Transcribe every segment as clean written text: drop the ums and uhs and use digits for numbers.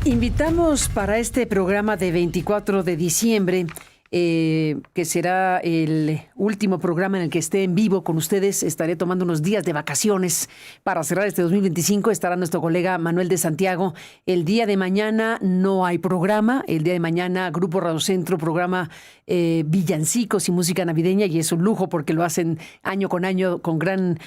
Invitamos para este programa de 24 de diciembre, que será el último programa en el que esté en vivo con ustedes. Estaré tomando unos días de vacaciones para cerrar este 2025. Estará nuestro colega Manuel de Santiago. El día de mañana no hay programa. El día de mañana Grupo Radio Centro programa villancicos y música navideña, y es un lujo porque lo hacen año con año con gran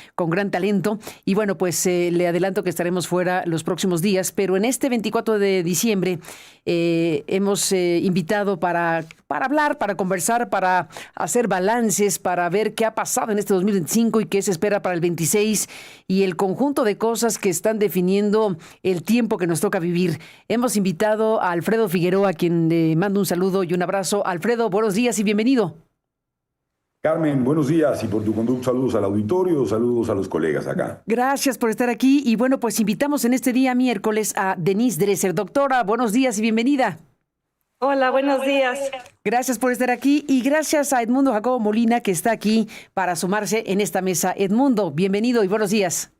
talento. Y bueno, pues le adelanto que estaremos fuera los próximos días, pero en este 24 de diciembre hemos invitado para hablar, para conversar, para hacer balances, para ver qué ha pasado en este 2025 y qué se espera para el 26 y el conjunto de cosas que están definiendo el tiempo que nos toca vivir. Hemos invitado a Alfredo Figueroa, a quien le mando un saludo y un abrazo. Alfredo, buenos días y bienvenido. Carmen, buenos días, y por tu conducto saludos al auditorio, saludos a los colegas acá. Gracias por estar aquí y bueno, pues invitamos en este día miércoles a Denise Dresser. Doctora, buenos días y bienvenida. Hola, buenos días. Gracias por estar aquí y gracias a Edmundo Jacobo Molina, que está aquí para sumarse en esta mesa. Edmundo, bienvenido y buenos días.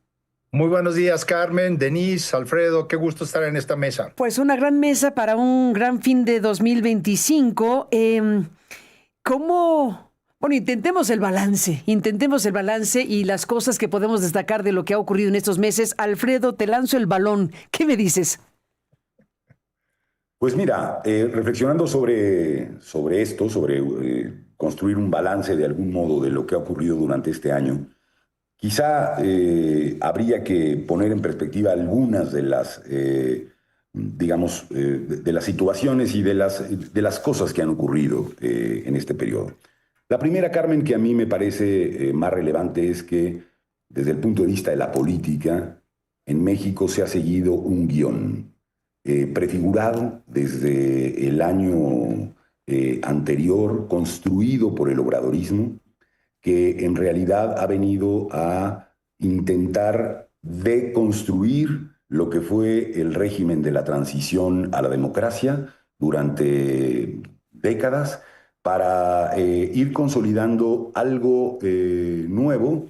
Muy buenos días, Carmen, Denise, Alfredo, qué gusto estar en esta mesa. Pues una gran mesa para un gran fin de 2025. Bueno, intentemos el balance y las cosas que podemos destacar de lo que ha ocurrido en estos meses. Alfredo, te lanzo el balón. ¿Qué me dices? Pues mira, reflexionando sobre esto, sobre construir un balance de algún modo de lo que ha ocurrido durante este año, quizá habría que poner en perspectiva algunas de las, de las situaciones y de las cosas que han ocurrido en este periodo. La primera, Carmen, que a mí me parece más relevante es que desde el punto de vista de la política, en México se ha seguido un guión prefigurado desde el año anterior, construido por el obradorismo, que en realidad ha venido a intentar deconstruir lo que fue el régimen de la transición a la democracia durante décadas, para ir consolidando algo nuevo,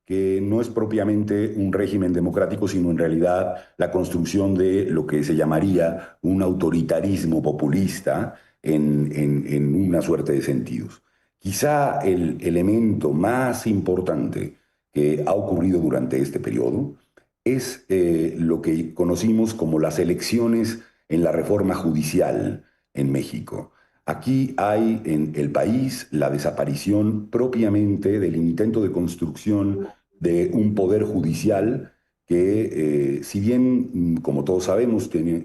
que no es propiamente un régimen democrático, sino en realidad la construcción de lo que se llamaría un autoritarismo populista en una suerte de sentidos. Quizá el elemento más importante que ha ocurrido durante este periodo es lo que conocimos como las elecciones en la reforma judicial en México. Aquí hay en el país la desaparición propiamente del intento de construcción de un poder judicial que, si bien, como todos sabemos, tenía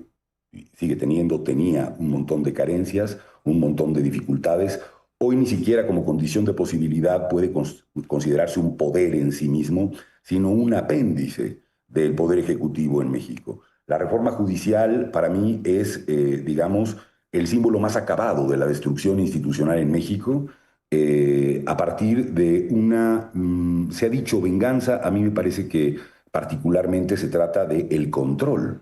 un montón de carencias, un montón de dificultades, hoy ni siquiera como condición de posibilidad puede considerarse un poder en sí mismo, sino un apéndice del poder ejecutivo en México. La reforma judicial para mí es, el símbolo más acabado de la destrucción institucional en México, a partir de se ha dicho venganza. A mí me parece que particularmente se trata del control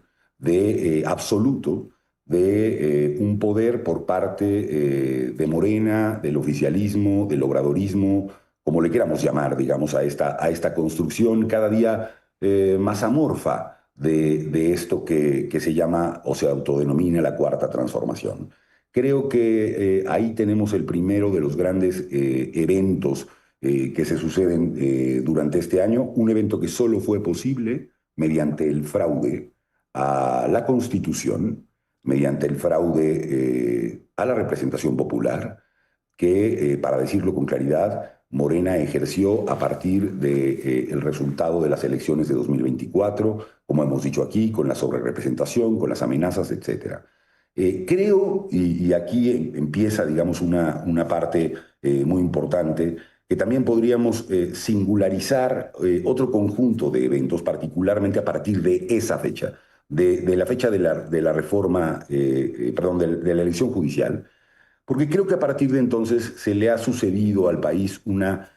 absoluto de un poder por parte de Morena, del oficialismo, del obradorismo, como le queramos llamar, digamos, a esta construcción cada día más amorfa de esto que se llama o se autodenomina la Cuarta Transformación. Creo que ahí tenemos el primero de los grandes eventos que se suceden durante este año, un evento que solo fue posible mediante el fraude a la Constitución, mediante el fraude a la representación popular, que, para decirlo con claridad, Morena ejerció a partir del resultado de las elecciones de 2024, como hemos dicho aquí, con la sobrerepresentación, con las amenazas, etc. Creo, y aquí empieza, digamos, una parte muy importante, que también podríamos singularizar otro conjunto de eventos, particularmente a partir de esa fecha, de la fecha de la reforma, de la elección judicial, porque creo que a partir de entonces se le ha sucedido al país una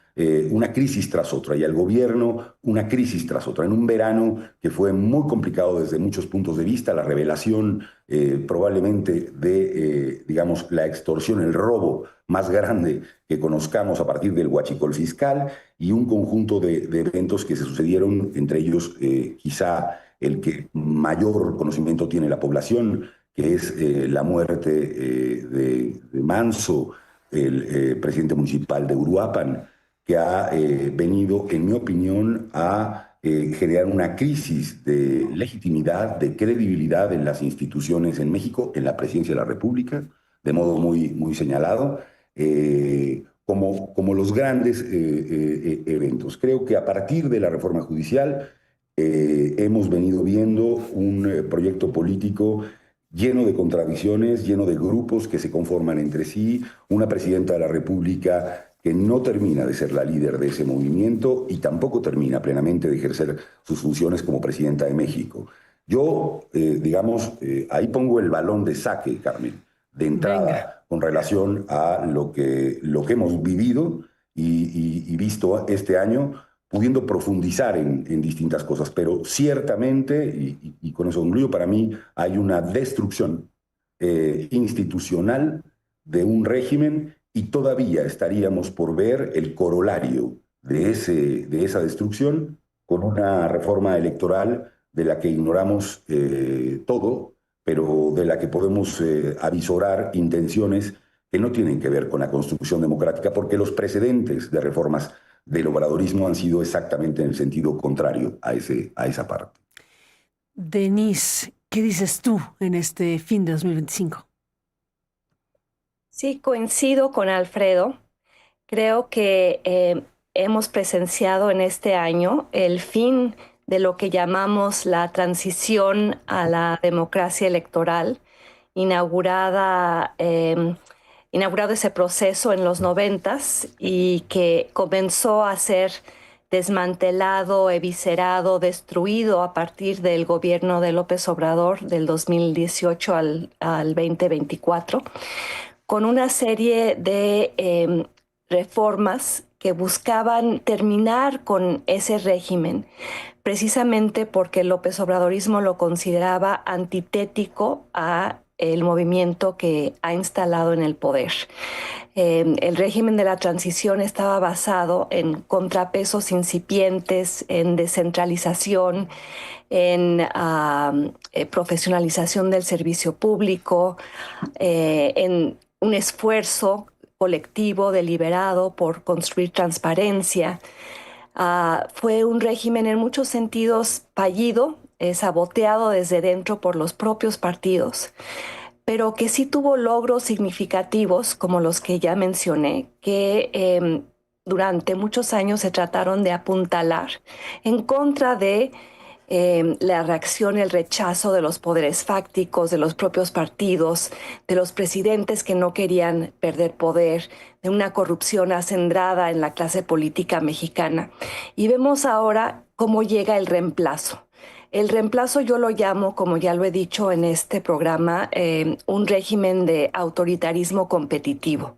crisis tras otra, y al gobierno una crisis tras otra. En un verano que fue muy complicado desde muchos puntos de vista, la revelación probablemente de, la extorsión, el robo más grande que conozcamos a partir del huachicol fiscal, y un conjunto de eventos que se sucedieron, entre ellos quizá el que mayor conocimiento tiene la población, que es la muerte de Manso, el presidente municipal de Uruapan, que ha venido, en mi opinión, a generar una crisis de legitimidad, de credibilidad en las instituciones en México, en la presidencia de la República, de modo muy señalado, como los grandes eventos. Creo que a partir de la reforma judicial hemos venido viendo un proyecto político lleno de contradicciones, lleno de grupos que se conforman entre sí, una presidenta de la República que no termina de ser la líder de ese movimiento y tampoco termina plenamente de ejercer sus funciones como presidenta de México. Yo, ahí pongo el balón de saque, Carmen, de entrada. Venga. Con relación a lo que hemos vivido y visto este año, pudiendo profundizar en distintas cosas, pero ciertamente, y con eso concluyo, para mí hay una destrucción institucional de un régimen y todavía estaríamos por ver el corolario de esa destrucción con una reforma electoral de la que ignoramos todo, pero de la que podemos avisorar intenciones que no tienen que ver con la construcción democrática, porque los precedentes de reformas del obradorismo han sido exactamente en el sentido contrario a esa parte. Denise, ¿qué dices tú en este fin de 2025? Sí, coincido con Alfredo. Creo que hemos presenciado en este año el fin de lo que llamamos la transición a la democracia electoral, inaugurado ese proceso en los 90s y que comenzó a ser desmantelado, eviscerado, destruido a partir del gobierno de López Obrador del 2018 al 2024, con una serie de reformas que buscaban terminar con ese régimen, precisamente porque el López Obradorismo lo consideraba antitético a el movimiento que ha instalado en el poder. El régimen de la transición estaba basado en contrapesos incipientes, en descentralización, en profesionalización del servicio público, en un esfuerzo colectivo, deliberado por construir transparencia. Fue un régimen en muchos sentidos fallido, saboteado desde dentro por los propios partidos, pero que sí tuvo logros significativos, como los que ya mencioné, que durante muchos años se trataron de apuntalar en contra de la reacción, el rechazo de los poderes fácticos, de los propios partidos, de los presidentes que no querían perder poder, de una corrupción acendrada en la clase política mexicana. Y vemos ahora cómo llega el reemplazo. El reemplazo yo lo llamo, como ya lo he dicho en este programa, un régimen de autoritarismo competitivo,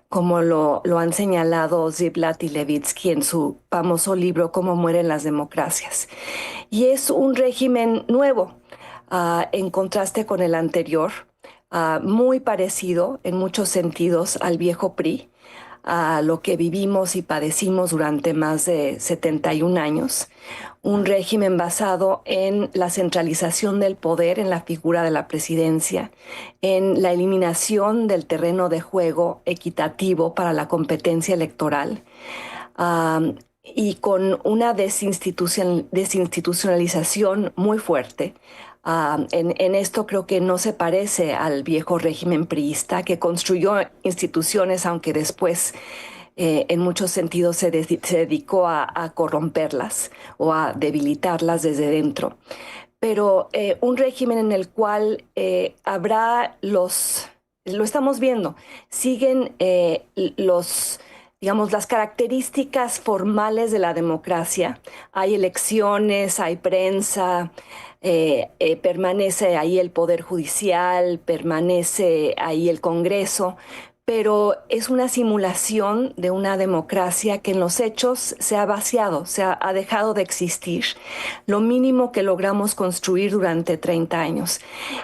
como lo han señalado Ziblatt y Levitsky en su famoso libro Cómo mueren las democracias. Y es un régimen nuevo, en contraste con el anterior, muy parecido en muchos sentidos al viejo PRI, a lo que vivimos y padecimos durante más de 71 años. Un régimen basado en la centralización del poder en la figura de la presidencia, en la eliminación del terreno de juego equitativo para la competencia electoral, y con una desinstitucionalización muy fuerte. En esto creo que no se parece al viejo régimen priista, que construyó instituciones, aunque después en muchos sentidos se dedicó a corromperlas o a debilitarlas desde dentro. Pero un régimen en el cual habrá lo estamos viendo, siguen las características formales de la democracia. Hay elecciones, hay prensa, permanece ahí el Poder Judicial, permanece ahí el Congreso, pero es una simulación de una democracia que en los hechos se ha vaciado, ha dejado de existir, lo mínimo que logramos construir durante 30 años.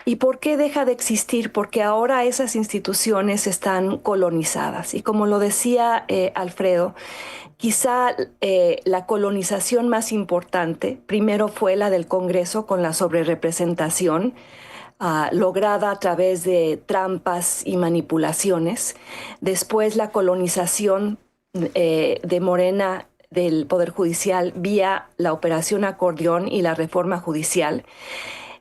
¿Y por qué deja de existir? Porque ahora esas instituciones están colonizadas. Y como lo decía Alfredo, quizá la colonización más importante primero fue la del Congreso con la sobrerrepresentación, lograda a través de trampas y manipulaciones. Después la colonización de Morena del Poder Judicial vía la Operación Acordeón y la reforma judicial.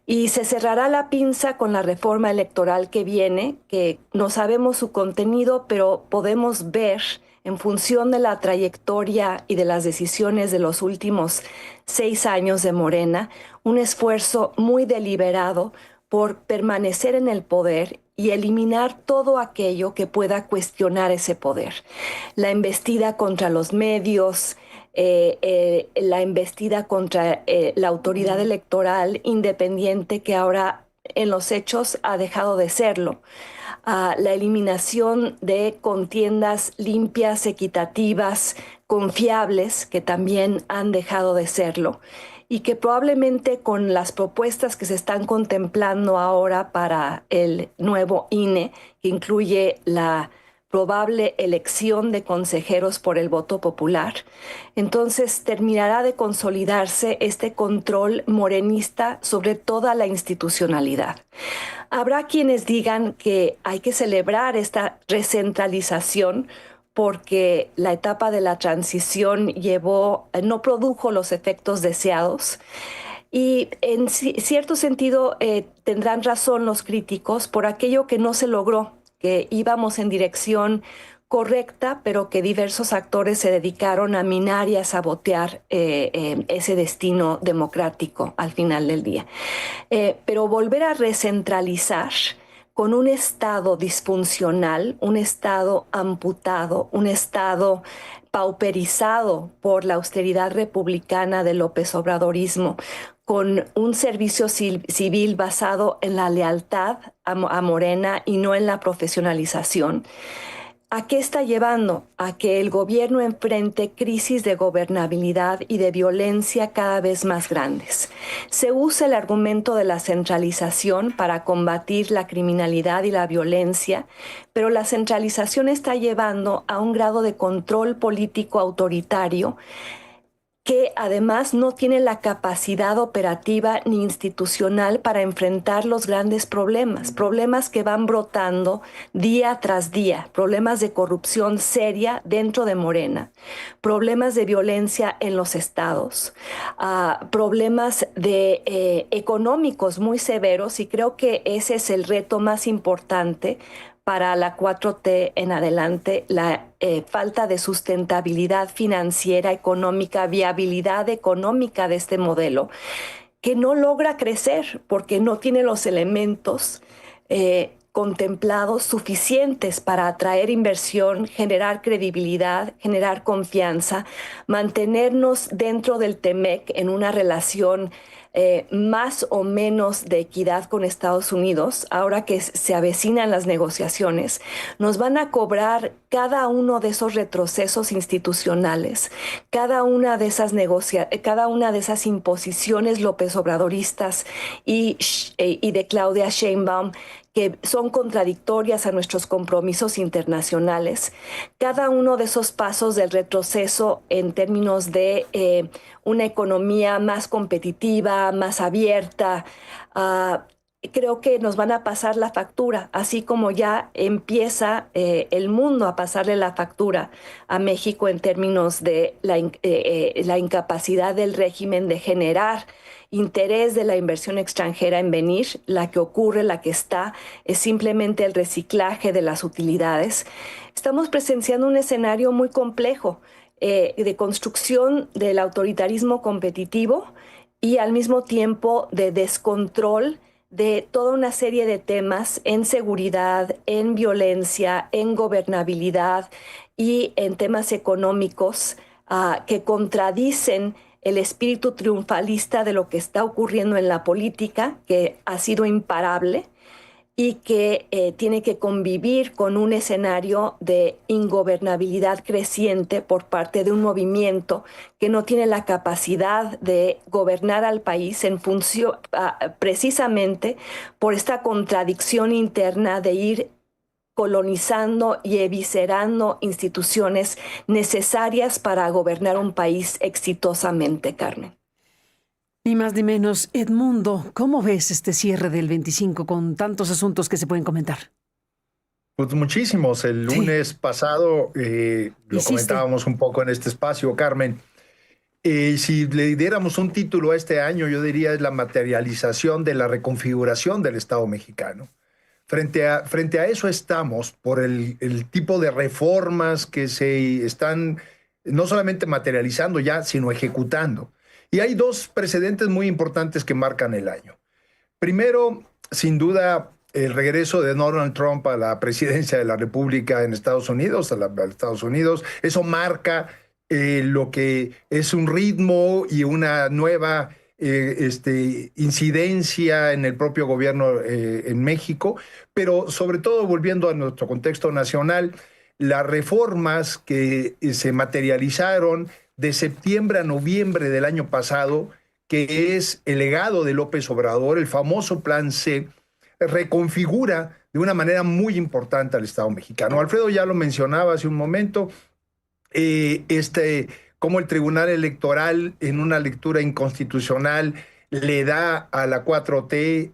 Y se cerrará la pinza con la reforma electoral que viene, que no sabemos su contenido, pero podemos ver, en función de la trayectoria y de las decisiones de los últimos 6 años de Morena, un esfuerzo muy deliberado por permanecer en el poder y eliminar todo aquello que pueda cuestionar ese poder. La embestida contra los medios, la embestida contra la autoridad electoral independiente, que ahora en los hechos ha dejado de serlo. La eliminación de contiendas limpias, equitativas, confiables, que también han dejado de serlo, y que probablemente con las propuestas que se están contemplando ahora para el nuevo INE, que incluye la probable elección de consejeros por el voto popular, entonces terminará de consolidarse este control morenista sobre toda la institucionalidad. Habrá quienes digan que hay que celebrar esta recentralización porque la etapa de la transición no produjo los efectos deseados. Y en cierto sentido tendrán razón los críticos por aquello que no se logró, que íbamos en dirección correcta, pero que diversos actores se dedicaron a minar y a sabotear ese destino democrático al final del día. Pero volver a recentralizar con un Estado disfuncional, un Estado amputado, un Estado pauperizado por la austeridad republicana del López Obradorismo, con un servicio civil basado en la lealtad a Morena y no en la profesionalización. ¿A qué está llevando? A que el gobierno enfrente crisis de gobernabilidad y de violencia cada vez más grandes. Se usa el argumento de la centralización para combatir la criminalidad y la violencia, pero la centralización está llevando a un grado de control político autoritario que además no tiene la capacidad operativa ni institucional para enfrentar los grandes problemas que van brotando día tras día, problemas de corrupción seria dentro de Morena, problemas de violencia en los estados, problemas económicos muy severos, y creo que ese es el reto más importante para la 4T en adelante, la falta de sustentabilidad financiera, económica, viabilidad económica de este modelo, que no logra crecer porque no tiene los elementos contemplados suficientes para atraer inversión, generar credibilidad, generar confianza, mantenernos dentro del TEMEC en una relación más o menos de equidad con Estados Unidos. Ahora que se avecinan las negociaciones, nos van a cobrar cada uno de esos retrocesos institucionales, cada una de esas imposiciones López Obradoristas y de Claudia Sheinbaum, que son contradictorias a nuestros compromisos internacionales. Cada uno de esos pasos del retroceso en términos de una economía más competitiva, más abierta, creo que nos van a pasar la factura, así como ya empieza el mundo a pasarle la factura a México en términos de la incapacidad del régimen de generar interés de la inversión extranjera en venir. La que ocurre, la que está, es simplemente el reciclaje de las utilidades. Estamos presenciando un escenario muy complejo de construcción del autoritarismo competitivo y al mismo tiempo de descontrol de toda una serie de temas en seguridad, en violencia, en gobernabilidad y en temas económicos que contradicen el espíritu triunfalista de lo que está ocurriendo en la política, que ha sido imparable y que tiene que convivir con un escenario de ingobernabilidad creciente por parte de un movimiento que no tiene la capacidad de gobernar al país en función precisamente por esta contradicción interna de ir colonizando y eviscerando instituciones necesarias para gobernar un país exitosamente, Carmen. Ni más ni menos. Edmundo, ¿cómo ves este cierre del 25 con tantos asuntos que se pueden comentar? Pues muchísimos. El Sí. lunes pasado lo Hiciste. comentábamos un poco en este espacio, Carmen. Si le diéramos un título a este año, yo diría es la materialización de la reconfiguración del Estado mexicano. Frente a eso estamos por el tipo de reformas que se están no solamente materializando ya, sino ejecutando. Y hay dos precedentes muy importantes que marcan el año. Primero, sin duda, el regreso de Donald Trump a la presidencia de la República en Estados Unidos, a Estados Unidos. Eso marca lo que es un ritmo y una nueva incidencia en el propio gobierno en México, pero sobre todo volviendo a nuestro contexto nacional, las reformas que se materializaron de septiembre a noviembre del año pasado, que es el legado de López Obrador, el famoso Plan C, reconfigura de una manera muy importante al Estado mexicano. Alfredo ya lo mencionaba hace un momento, cómo el Tribunal Electoral, en una lectura inconstitucional, le da a la 4T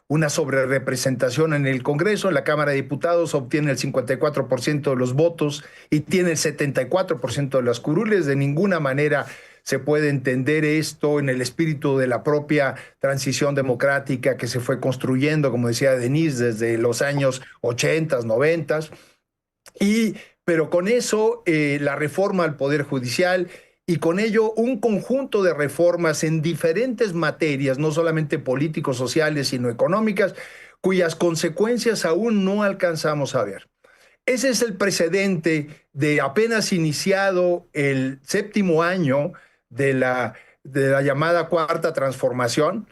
una sobrerepresentación en el Congreso. En la Cámara de Diputados obtiene el 54% de los votos y tiene el 74% de las curules. De ninguna manera se puede entender esto en el espíritu de la propia transición democrática que se fue construyendo, como decía Denise, desde los años 80, 90. Pero con eso, la reforma al Poder Judicial y con ello un conjunto de reformas en diferentes materias, no solamente políticos, sociales, sino económicas, cuyas consecuencias aún no alcanzamos a ver. Ese es el precedente de apenas iniciado el 7º año de la llamada Cuarta Transformación,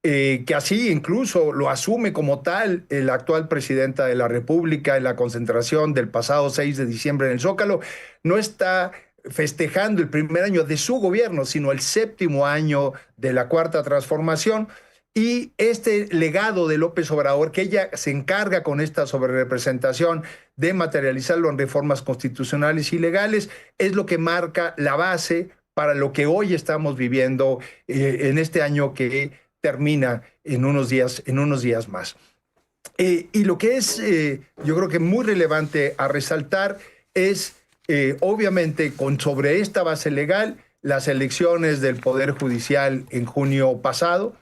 que así incluso lo asume como tal la actual presidenta de la República en la concentración del pasado 6 de diciembre en el Zócalo. No está festejando el primer año de su gobierno, sino el 7º año de la Cuarta Transformación. Y este legado de López Obrador, que ella se encarga con esta sobrerepresentación de materializarlo en reformas constitucionales y legales, es lo que marca la base para lo que hoy estamos viviendo en este año que termina en unos días más. Y lo que es, yo creo que muy relevante a resaltar es, obviamente, sobre esta base legal, las elecciones del Poder Judicial en junio pasado,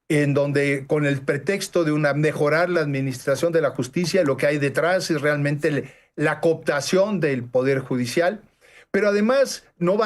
en donde con el pretexto de mejorar la administración de la justicia, lo que hay detrás es realmente la cooptación del Poder Judicial, pero además no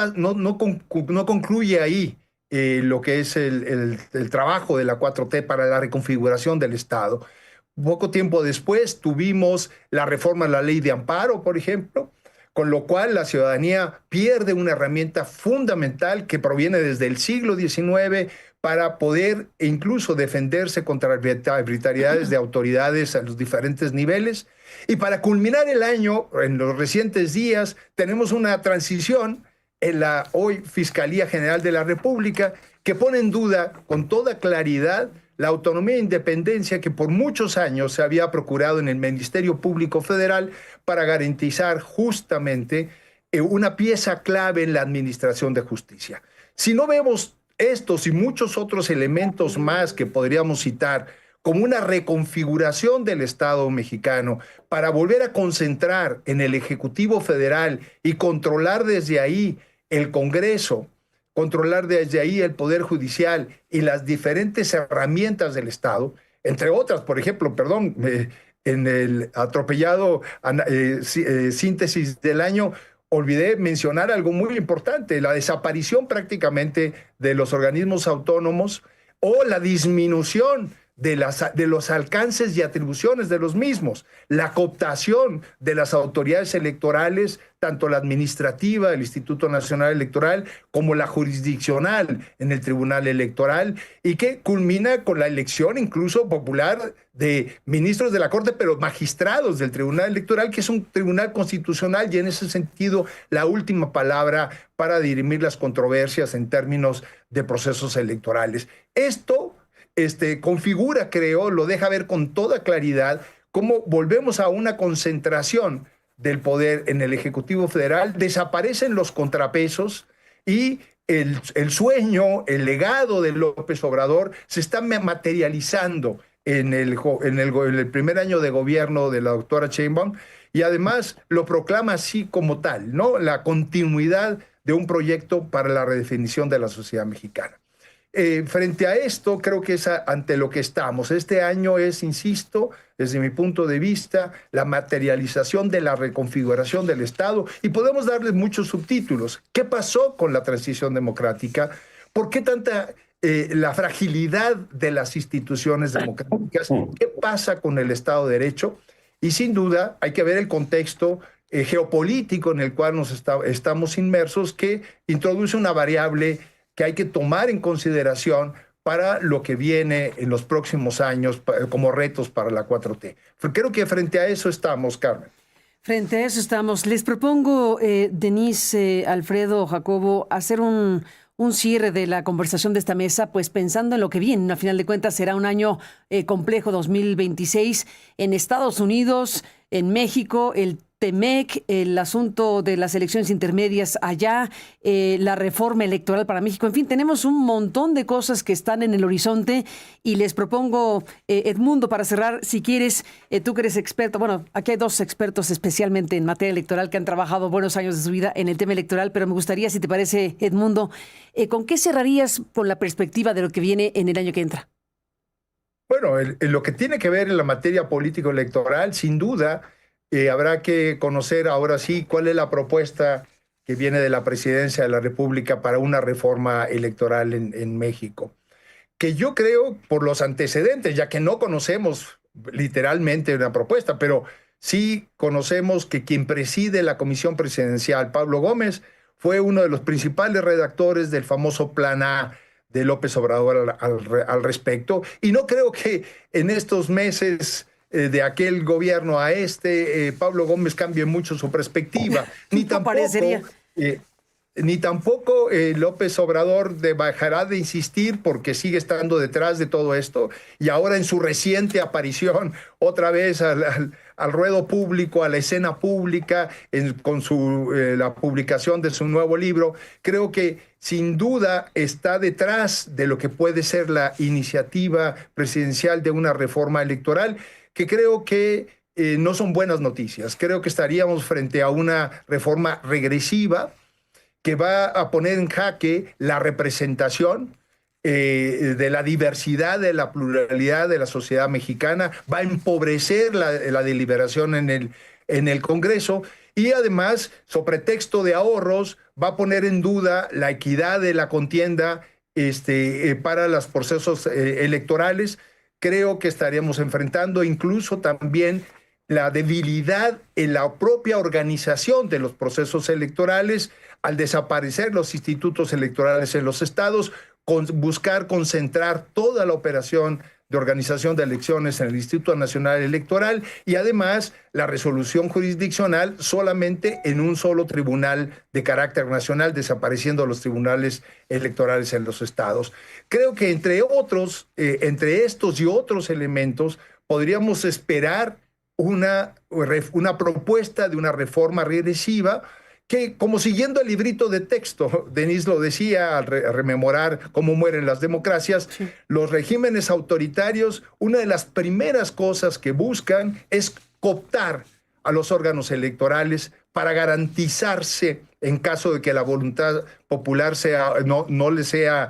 concluye ahí. Lo que es el trabajo de la 4T para la reconfiguración del Estado. Poco tiempo después tuvimos la reforma a la ley de amparo, por ejemplo, con lo cual la ciudadanía pierde una herramienta fundamental que proviene desde el siglo XIX para poder incluso defenderse contra arbitrariedades de autoridades a los diferentes niveles. Y para culminar el año, en los recientes días, tenemos una transición en la hoy Fiscalía General de la República, que pone en duda con toda claridad la autonomía e independencia que por muchos años se había procurado en el Ministerio Público Federal para garantizar justamente una pieza clave en la administración de justicia. Si no vemos estos y muchos otros elementos más que podríamos citar como una reconfiguración del Estado mexicano para volver a concentrar en el Ejecutivo Federal y controlar desde ahí el Congreso, controlar desde ahí el Poder Judicial y las diferentes herramientas del Estado, entre otras, por ejemplo, en el atropellado síntesis del año, olvidé mencionar algo muy importante, la desaparición prácticamente de los organismos autónomos o la disminución de los alcances y atribuciones de los mismos, la cooptación de las autoridades electorales, tanto la administrativa del Instituto Nacional Electoral como la jurisdiccional en el Tribunal Electoral, y que culmina con la elección incluso popular de ministros de la Corte, pero magistrados del Tribunal Electoral, que es un tribunal constitucional y en ese sentido la última palabra para dirimir las controversias en términos de procesos electorales. Esto configura, creo, lo deja ver con toda claridad cómo volvemos a una concentración del poder en el Ejecutivo Federal, desaparecen los contrapesos y el sueño, el legado de López Obrador se está materializando en el primer año de gobierno de la doctora Sheinbaum, y además lo proclama así como tal, ¿no? La continuidad de un proyecto para la redefinición de la sociedad mexicana. Frente a esto, creo que es ante lo que estamos. Este año es, insisto, desde mi punto de vista, la materialización de la reconfiguración del Estado, y podemos darles muchos subtítulos. ¿Qué pasó con la transición democrática? ¿Por qué tanta la fragilidad de las instituciones democráticas? ¿Qué pasa con el Estado de Derecho? Y sin duda hay que ver el contexto geopolítico en el cual estamos inmersos, que introduce una variable que hay que tomar en consideración para lo que viene en los próximos años como retos para la 4T. Creo que frente a eso estamos, Carmen. Frente a eso estamos. Les propongo, Denise, Alfredo, Jacobo, hacer un cierre de la conversación de esta mesa, pues pensando en lo que viene. A final de cuentas será un año complejo, 2026, en Estados Unidos, en México, el TEMEC, el asunto de las elecciones intermedias allá, la reforma electoral para México. En fin, tenemos un montón de cosas que están en el horizonte, y les propongo, Edmundo, para cerrar, si quieres, tú que eres experto, bueno, aquí hay dos expertos especialmente en materia electoral que han trabajado buenos años de su vida en el tema electoral, pero me gustaría, si te parece, Edmundo, ¿con qué cerrarías con la perspectiva de lo que viene en el año que entra? Bueno, en lo que tiene que ver en la materia político-electoral, sin duda, habrá que conocer ahora sí cuál es la propuesta que viene de la Presidencia de la República para una reforma electoral en México. Que yo creo, por los antecedentes, ya que no conocemos literalmente una propuesta, pero sí conocemos que quien preside la Comisión Presidencial, Pablo Gómez, fue uno de los principales redactores del famoso Plan A de López Obrador al respecto. Y no creo que en estos meses de aquel gobierno a Pablo Gómez cambie mucho su perspectiva. Ni tampoco López Obrador dejará de insistir, porque sigue estando detrás de todo esto, y ahora en su reciente aparición otra vez al ruedo público, a la escena pública, con la publicación de su nuevo libro, creo que sin duda está detrás de lo que puede ser la iniciativa presidencial de una reforma electoral, que creo que no son buenas noticias. Creo que estaríamos frente a una reforma regresiva que va a poner en jaque la representación de la diversidad, de la pluralidad de la sociedad mexicana, va a empobrecer la deliberación en el Congreso, y además, sobre pretexto de ahorros, va a poner en duda la equidad de la contienda para los procesos electorales. Creo que estaríamos enfrentando incluso también la debilidad en la propia organización de los procesos electorales, al desaparecer los institutos electorales en los estados, buscar concentrar toda la operación de organización de elecciones en el Instituto Nacional Electoral, y además la resolución jurisdiccional solamente en un solo tribunal de carácter nacional, desapareciendo los tribunales electorales en los estados. Creo que entre estos y otros elementos podríamos esperar una propuesta de una reforma regresiva que, como siguiendo el librito de texto, Denise lo decía al rememorar cómo mueren las democracias, sí, los regímenes autoritarios, una de las primeras cosas que buscan es cooptar a los órganos electorales para garantizarse, en caso de que la voluntad popular no les sea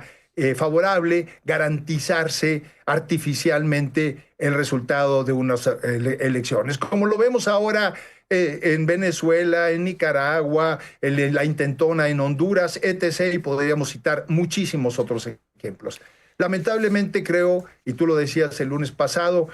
favorable, garantizarse artificialmente el resultado de unas elecciones. Como lo vemos ahora en Venezuela, en Nicaragua, la intentona en Honduras, etc., y podríamos citar muchísimos otros ejemplos. Lamentablemente creo, y tú lo decías el lunes pasado,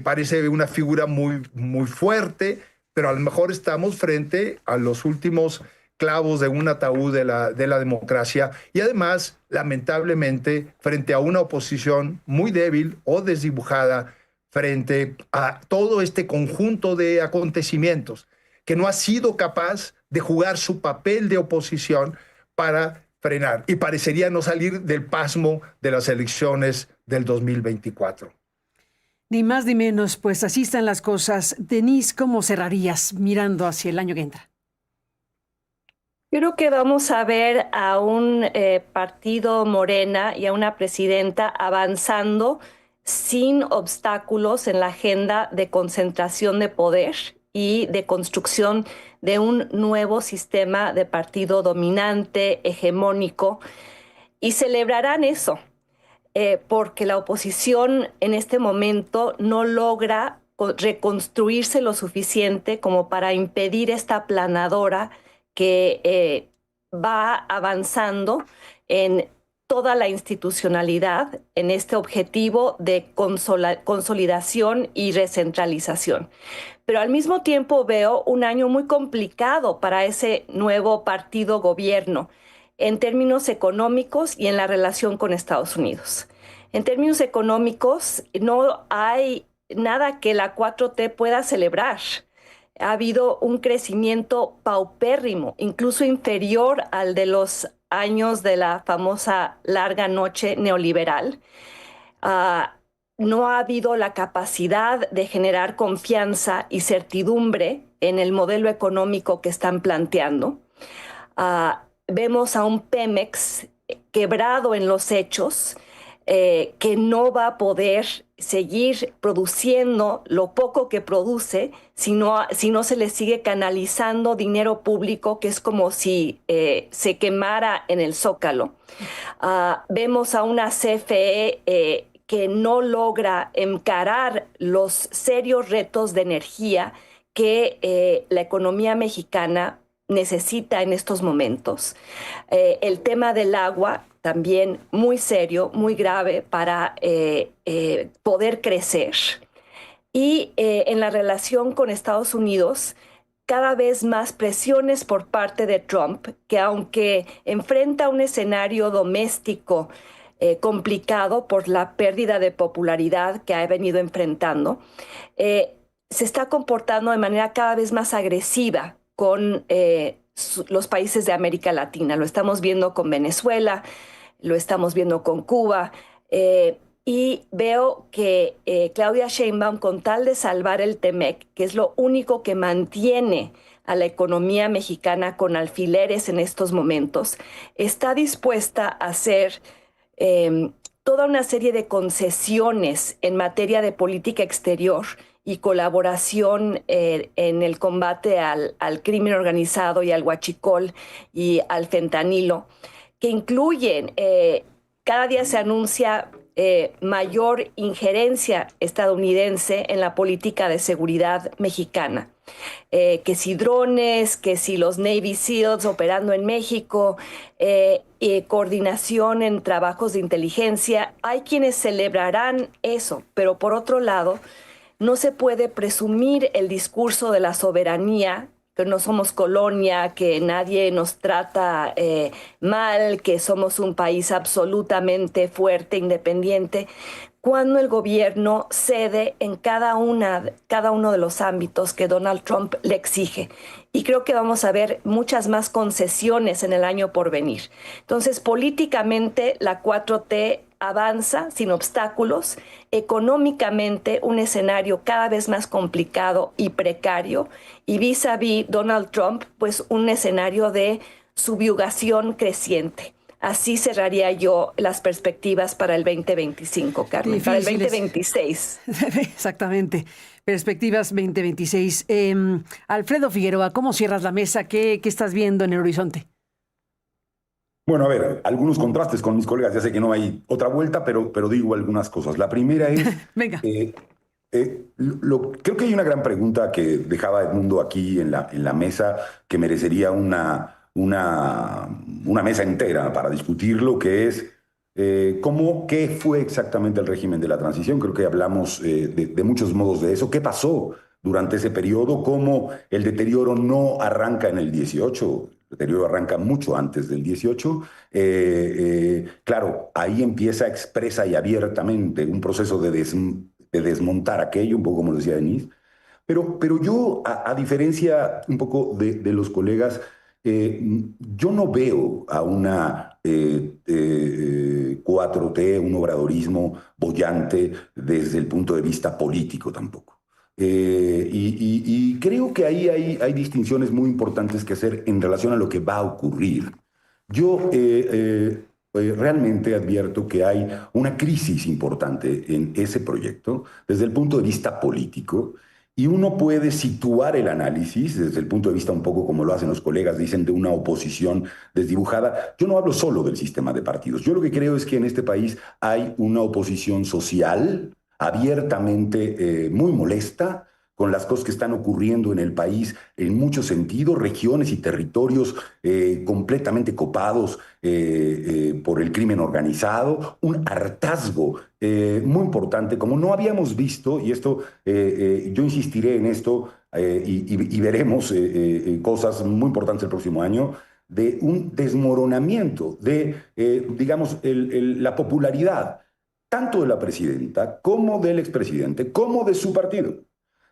parece una figura muy, muy fuerte, pero a lo mejor estamos frente a los últimos clavos de un ataúd de la democracia, y además, lamentablemente, frente a una oposición muy débil o desdibujada frente a todo este conjunto de acontecimientos, que no ha sido capaz de jugar su papel de oposición para frenar, y parecería no salir del pasmo de las elecciones del 2024. Ni más ni menos, pues así están las cosas. Denise, ¿cómo cerrarías mirando hacia el año que entra? Creo que vamos a ver a un partido Morena y a una presidenta avanzando sin obstáculos en la agenda de concentración de poder y de construcción de un nuevo sistema de partido dominante, hegemónico, y celebrarán eso, porque la oposición en este momento no logra reconstruirse lo suficiente como para impedir esta aplanadora que va avanzando en toda la institucionalidad en este objetivo de consolidación y recentralización. Pero al mismo tiempo veo un año muy complicado para ese nuevo partido gobierno en términos económicos y en la relación con Estados Unidos. En términos económicos, no hay nada que la 4T pueda celebrar. Ha habido un crecimiento paupérrimo, incluso inferior al de los años de la famosa larga noche neoliberal. No ha habido la capacidad de generar confianza y certidumbre en el modelo económico que están planteando. Vemos a un Pemex quebrado en los hechos, que no va a poder seguir produciendo lo poco que produce si no se le sigue canalizando dinero público, que es como si se quemara en el Zócalo. Vemos a una CFE que no logra encarar los serios retos de energía que la economía mexicana necesita en estos momentos. El tema del agua también muy serio, muy grave para poder crecer. Y en la relación con Estados Unidos, cada vez más presiones por parte de Trump, que aunque enfrenta un escenario doméstico complicado por la pérdida de popularidad que ha venido enfrentando, se está comportando de manera cada vez más agresiva con los países de América Latina. Lo estamos viendo con Venezuela, lo estamos viendo con Cuba, y veo que Claudia Sheinbaum, con tal de salvar el TEMEC, que es lo único que mantiene a la economía mexicana con alfileres en estos momentos, está dispuesta a hacer toda una serie de concesiones en materia de política exterior y colaboración en el combate al crimen organizado y al huachicol y al fentanilo, que incluyen, cada día se anuncia mayor injerencia estadounidense en la política de seguridad mexicana. Que si drones, que si los Navy SEALs operando en México, coordinación en trabajos de inteligencia. Hay quienes celebrarán eso, pero por otro lado, no se puede presumir el discurso de la soberanía, que no somos colonia, que nadie nos trata mal, que somos un país absolutamente fuerte, independiente, cuando el gobierno cede en cada uno de los ámbitos que Donald Trump le exige. Y creo que vamos a ver muchas más concesiones en el año por venir. Entonces, políticamente, la 4T avanza sin obstáculos, económicamente un escenario cada vez más complicado y precario, y vis-a-vis Donald Trump, pues un escenario de subyugación creciente. Así cerraría yo las perspectivas para el 2025, Carmen, para el 2026. Exactamente. Perspectivas 2026. Alfredo Figueroa, ¿cómo cierras la mesa? ¿Qué estás viendo en el horizonte? Bueno, a ver, algunos contrastes con mis colegas. Ya sé que no hay otra vuelta, pero digo algunas cosas. La primera es... Venga. Creo que hay una gran pregunta que dejaba Edmundo aquí en la mesa que merecería una mesa entera para discutirlo, que es qué fue exactamente el régimen de la transición. Creo que hablamos de muchos modos de eso. ¿Qué pasó durante ese periodo? ¿Cómo el deterioro no arranca en el 18? El deterioro arranca mucho antes del 18. Claro, ahí empieza expresa y abiertamente un proceso de desmontar aquello, un poco como lo decía Denise. Pero yo, a diferencia un poco de los colegas, yo no veo a una 4T, un obradorismo boyante desde el punto de vista político tampoco. Y creo que ahí hay distinciones muy importantes que hacer en relación a lo que va a ocurrir. Yo realmente advierto que hay una crisis importante en ese proyecto desde el punto de vista político, y uno puede situar el análisis desde el punto de vista un poco como lo hacen los colegas, dicen, de una oposición desdibujada. Yo no hablo solo del sistema de partidos. Yo lo que creo es que en este país hay una oposición social abiertamente muy molesta con las cosas que están ocurriendo en el país en muchos sentidos, regiones y territorios completamente copados por el crimen organizado, un hartazgo muy importante, como no habíamos visto, y esto yo insistiré en esto y veremos cosas muy importantes el próximo año, de un desmoronamiento de, digamos, la popularidad tanto de la presidenta como del expresidente, como de su partido.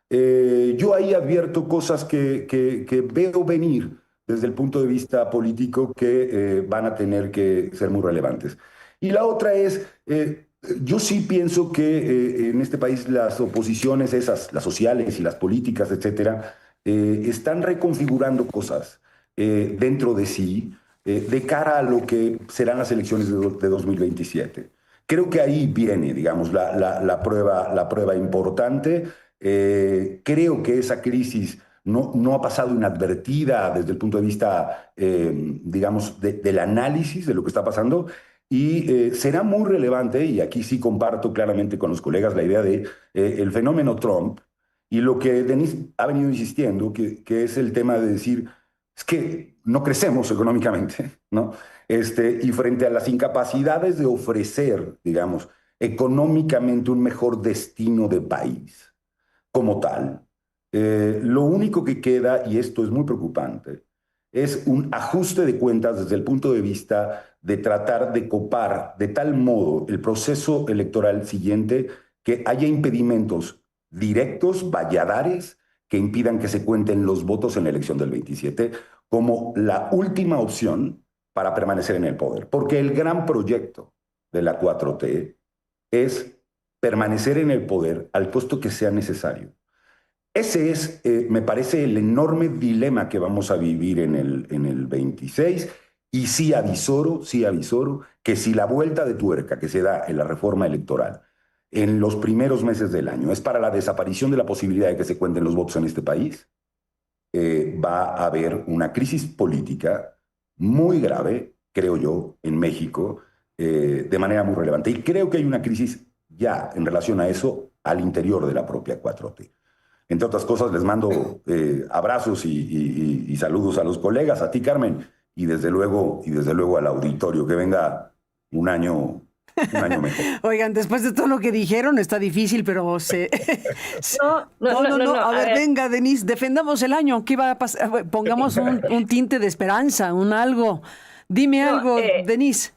Yo ahí advierto cosas que veo venir desde el punto de vista político que van a tener que ser muy relevantes. Y la otra es, yo sí pienso que en este país las oposiciones, esas, las sociales y las políticas, etcétera, están reconfigurando cosas dentro de sí de cara a lo que serán las elecciones de 2027. Creo que ahí viene, digamos, la prueba importante. Creo que esa crisis no ha pasado inadvertida desde el punto de vista, digamos, del análisis de lo que está pasando, y será muy relevante, y aquí sí comparto claramente con los colegas la idea de el fenómeno Trump y lo que Denise ha venido insistiendo, que es el tema de decir, es que no crecemos económicamente, ¿no? Y frente a las incapacidades de ofrecer, digamos, económicamente un mejor destino de país como tal, lo único que queda, y esto es muy preocupante, es un ajuste de cuentas desde el punto de vista de tratar de copar de tal modo el proceso electoral siguiente que haya impedimentos directos, valladares, que impidan que se cuenten los votos en la elección del 27 como la última opción para permanecer en el poder. Porque el gran proyecto de la 4T es permanecer en el poder al costo que sea necesario. Ese es, me parece, el enorme dilema que vamos a vivir en el 26, y sí avisoro que si la vuelta de tuerca que se da en la reforma electoral en los primeros meses del año es para la desaparición de la posibilidad de que se cuenten los votos en este país, va a haber una crisis política muy grave, creo yo, en México, de manera muy relevante. Y creo que hay una crisis ya en relación a eso al interior de la propia 4T. Entre otras cosas, les mando abrazos y saludos a los colegas, a ti, Carmen, y desde luego al auditorio. Que venga un año mejor. Oigan, después de todo lo que dijeron, está difícil, pero No. A ver, venga, Denise, defendamos el año. ¿Qué va a pasar? Pongamos un tinte de esperanza, un algo. Dime algo, Denise.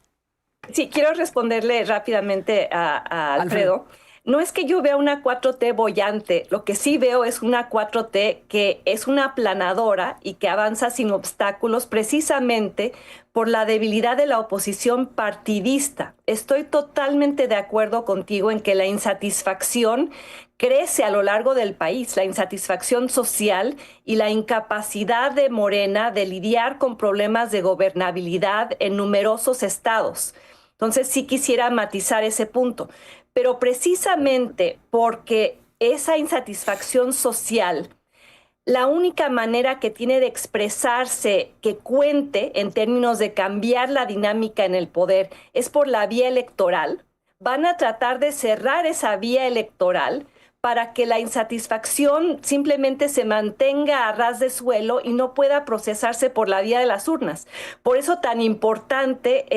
Sí, quiero responderle rápidamente a Alfredo. No es que yo vea una 4T boyante, lo que sí veo es una 4T que es una aplanadora y que avanza sin obstáculos precisamente por la debilidad de la oposición partidista. Estoy totalmente de acuerdo contigo en que la insatisfacción crece a lo largo del país, la insatisfacción social y la incapacidad de Morena de lidiar con problemas de gobernabilidad en numerosos estados. Entonces sí quisiera matizar ese punto. Pero precisamente porque esa insatisfacción social, la única manera que tiene de expresarse que cuente en términos de cambiar la dinámica en el poder es por la vía electoral, van a tratar de cerrar esa vía electoral para que la insatisfacción simplemente se mantenga a ras de suelo y no pueda procesarse por la vía de las urnas. Por eso es tan importante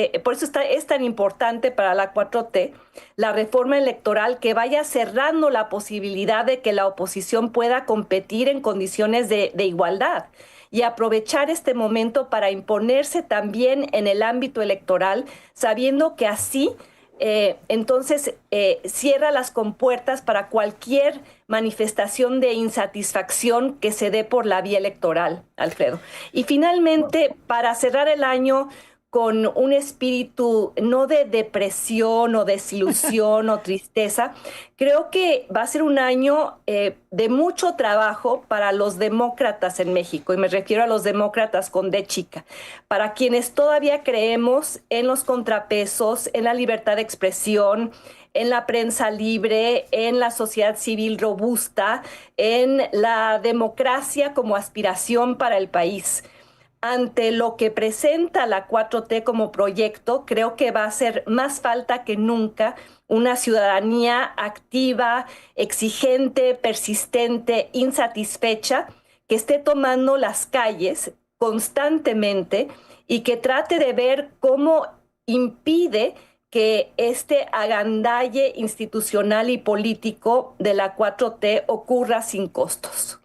para la 4T la reforma electoral que vaya cerrando la posibilidad de que la oposición pueda competir en condiciones de igualdad y aprovechar este momento para imponerse también en el ámbito electoral, sabiendo que así entonces cierra las compuertas para cualquier manifestación de insatisfacción que se dé por la vía electoral, Alfredo. Y finalmente, para cerrar el año con un espíritu no de depresión o desilusión o tristeza. Creo que va a ser un año de mucho trabajo para los demócratas en México, y me refiero a los demócratas con D chica, para quienes todavía creemos en los contrapesos, en la libertad de expresión, en la prensa libre, en la sociedad civil robusta, en la democracia como aspiración para el país. Ante lo que presenta la 4T como proyecto, creo que va a hacer más falta que nunca una ciudadanía activa, exigente, persistente, insatisfecha, que esté tomando las calles constantemente y que trate de ver cómo impide que este agandalle institucional y político de la 4T ocurra sin costos.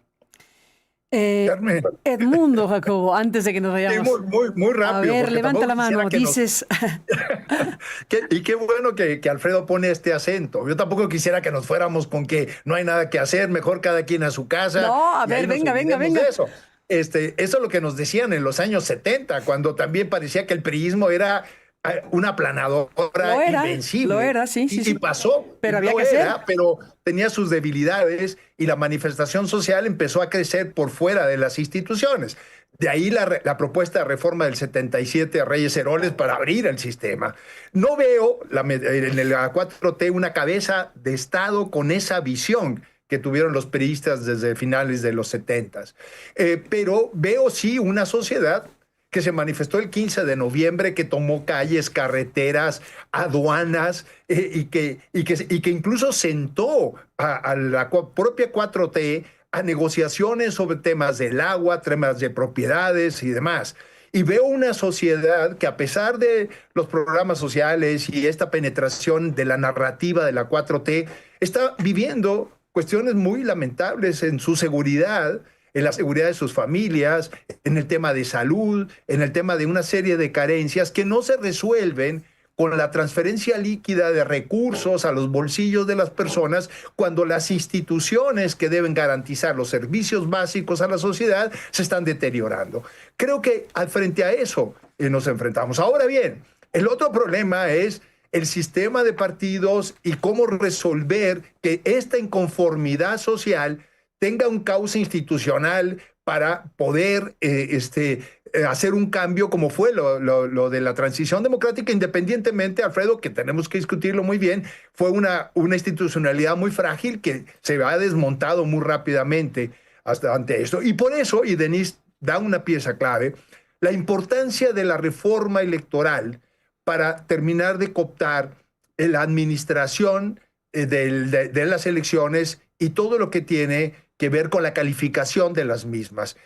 Edmundo, Jacobo, antes de que nos vayamos. Muy rápido. A ver, levanta la mano, dices. Y qué bueno que Alfredo pone este acento. Yo tampoco quisiera que nos fuéramos con que no hay nada que hacer, mejor cada quien a su casa. No, a ver, venga. Eso. Eso es lo que nos decían en los años 70, cuando también parecía que el priismo era una aplanadora invencible. Lo era, sí. Y pasó. Pero había que hacer. Pero tenía sus debilidades y la manifestación social empezó a crecer por fuera de las instituciones. De ahí la propuesta de reforma del 77 a Reyes Heroles para abrir el sistema. No veo en la 4T una cabeza de Estado con esa visión que tuvieron los priistas desde finales de los 70s. Pero veo sí una sociedad que se manifestó el 15 de noviembre, que tomó calles, carreteras, aduanas, y que incluso sentó a la propia 4T a negociaciones sobre temas del agua, temas de propiedades y demás. Y veo una sociedad que, a pesar de los programas sociales y esta penetración de la narrativa de la 4T, está viviendo cuestiones muy lamentables en su seguridad, en la seguridad de sus familias, en el tema de salud, en el tema de una serie de carencias que no se resuelven con la transferencia líquida de recursos a los bolsillos de las personas, cuando las instituciones que deben garantizar los servicios básicos a la sociedad se están deteriorando. Creo que frente a eso nos enfrentamos. Ahora bien, el otro problema es el sistema de partidos y cómo resolver que esta inconformidad social tenga un cauce institucional para poder hacer un cambio como fue lo de la transición democrática, independientemente, Alfredo, que tenemos que discutirlo muy bien, fue una institucionalidad muy frágil que se ha desmontado muy rápidamente ante esto. Y por eso, y Denise da una pieza clave, la importancia de la reforma electoral para terminar de cooptar la administración de las elecciones y todo lo que tiene que ver con la calificación de las mismas.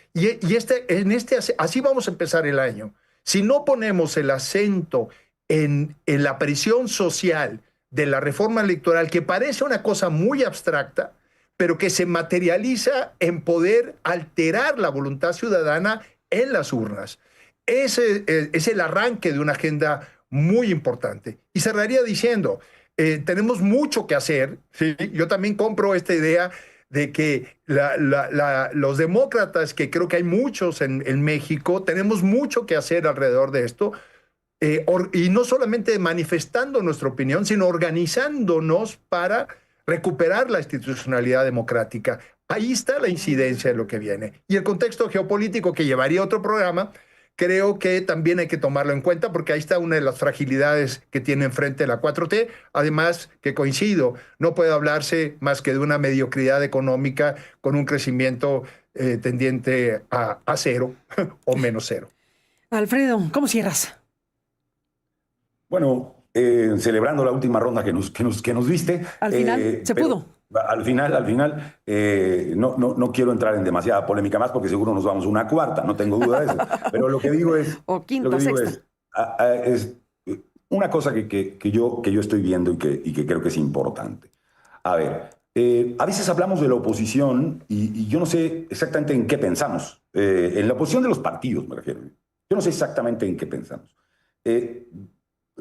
Así vamos a empezar el año. Si no ponemos el acento en la presión social de la reforma electoral, que parece una cosa muy abstracta, pero que se materializa en poder alterar la voluntad ciudadana en las urnas. Ese es el arranque de una agenda muy importante. Y cerraría diciendo, tenemos mucho que hacer, ¿sí? Yo también compro esta idea de que los demócratas, que creo que hay muchos en México, tenemos mucho que hacer alrededor de esto, y no solamente manifestando nuestra opinión, sino organizándonos para recuperar la institucionalidad democrática. Ahí está la incidencia de lo que viene. Y el contexto geopolítico, que llevaría a otro programa, creo que también hay que tomarlo en cuenta, porque ahí está una de las fragilidades que tiene enfrente la 4T. Además, que coincido, no puede hablarse más que de una mediocridad económica con un crecimiento tendiente a cero o menos cero. Alfredo, ¿cómo cierras? Bueno, celebrando la última ronda que nos diste. Al final, se pudo. Al final, no quiero entrar en demasiada polémica más, porque seguro nos vamos a una cuarta, no tengo duda de eso. Pero lo que digo es... O quinta, sexta. Es una cosa que yo estoy viendo y que creo que es importante. A ver, a veces hablamos de la oposición y yo no sé exactamente en qué pensamos. En la oposición de los partidos, me refiero. Yo no sé exactamente en qué pensamos.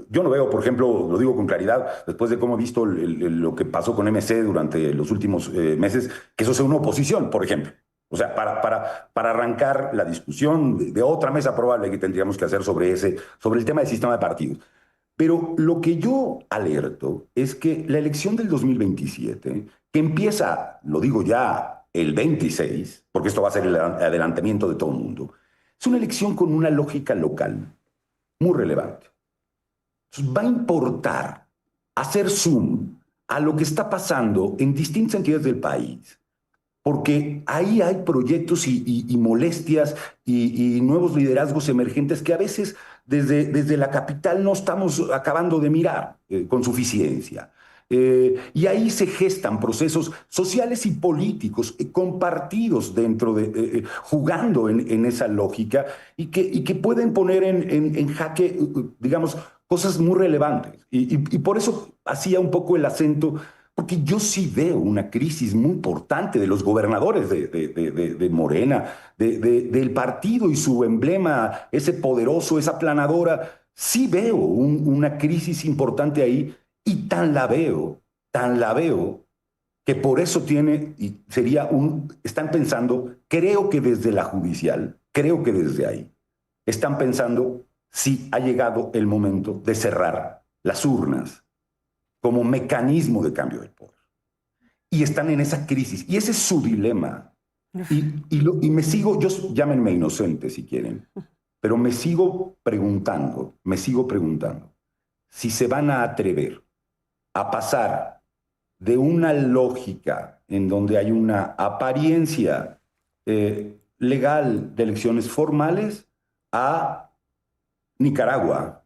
Yo no veo, por ejemplo, lo digo con claridad, después de cómo he visto lo que pasó con MC durante los últimos meses, que eso sea una oposición, por ejemplo. O sea, para arrancar la discusión de otra mesa probable que tendríamos que hacer sobre el tema del sistema de partidos. Pero lo que yo alerto es que la elección del 2027, que empieza, lo digo ya, el 26, porque esto va a ser el adelantamiento de todo el mundo, es una elección con una lógica local muy relevante. Entonces, va a importar hacer zoom a lo que está pasando en distintas entidades del país, porque ahí hay proyectos y molestias y nuevos liderazgos emergentes que a veces desde la capital no estamos acabando de mirar con suficiencia. Y ahí se gestan procesos sociales y políticos compartidos jugando en esa lógica y que pueden poner en jaque, digamos, cosas muy relevantes. Y por eso hacía un poco el acento, porque yo sí veo una crisis muy importante de los gobernadores de Morena, del partido y su emblema, ese poderoso, esa aplanadora. Sí veo una crisis importante ahí y tan la veo, que por eso están pensando, creo que desde la judicial, creo que desde ahí, están pensando si ha llegado el momento de cerrar las urnas como mecanismo de cambio del poder. Y están en esa crisis. Y ese es su dilema. Y me sigo, llámenme inocente si quieren, pero me sigo preguntando si se van a atrever a pasar de una lógica en donde hay una apariencia legal de elecciones formales a Nicaragua,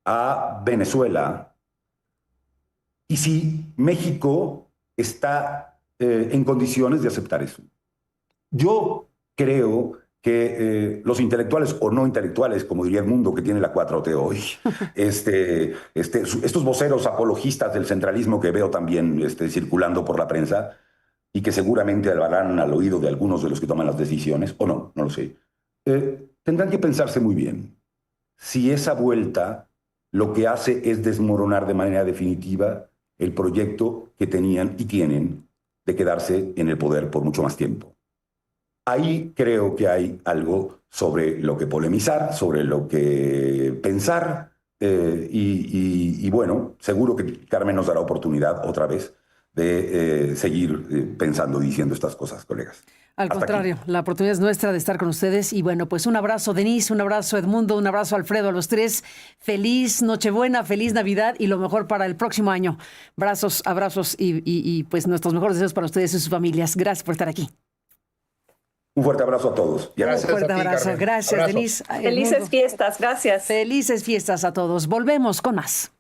a Venezuela, y si México está en condiciones de aceptar eso. Yo creo que los intelectuales o no intelectuales, como diría Edmundo, que tiene la 4T hoy, estos voceros apologistas del centralismo que veo también circulando por la prensa y que seguramente hablarán al oído de algunos de los que toman las decisiones, o no lo sé, tendrán que pensarse muy bien si esa vuelta lo que hace es desmoronar de manera definitiva el proyecto que tenían y tienen de quedarse en el poder por mucho más tiempo. Ahí creo que hay algo sobre lo que polemizar, sobre lo que pensar, y bueno, seguro que Carmen nos dará oportunidad otra vez de seguir pensando y diciendo estas cosas, colegas. Al contrario, la oportunidad es nuestra de estar con ustedes. Y bueno, pues un abrazo, Denise, un abrazo, Edmundo, un abrazo, Alfredo, a los tres. Feliz Nochebuena, feliz Navidad y lo mejor para el próximo año. Abrazos y pues nuestros mejores deseos para ustedes y sus familias. Gracias por estar aquí. Un fuerte abrazo a todos. Un fuerte abrazo. Carmen. Gracias, Abrazo. Denise. Felices fiestas, gracias. Felices fiestas a todos. Volvemos con más.